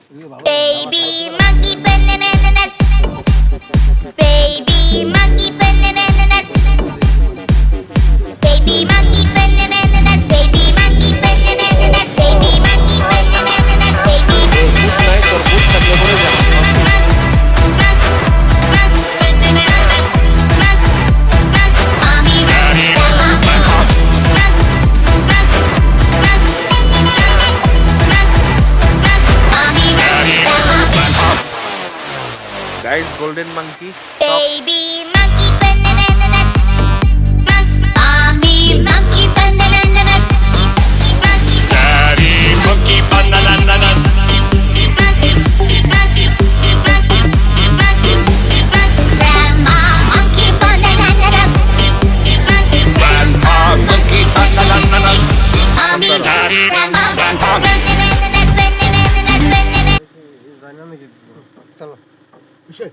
Baby monkey bananas. Baby monkey bananas. Baby monkey bananas. Baby monkey bananas. Baby monkey bananas. Baby Guys, golden monkey. Baby monkey bananas. Mommy monkey bananas. Daddy monkey bananas. Grandma monkey bananas. Grandpa monkey bananas. Mommy, Daddy grandma, grandpa bananas, bananas, bananas. জানি না নাকি চলো বিষয়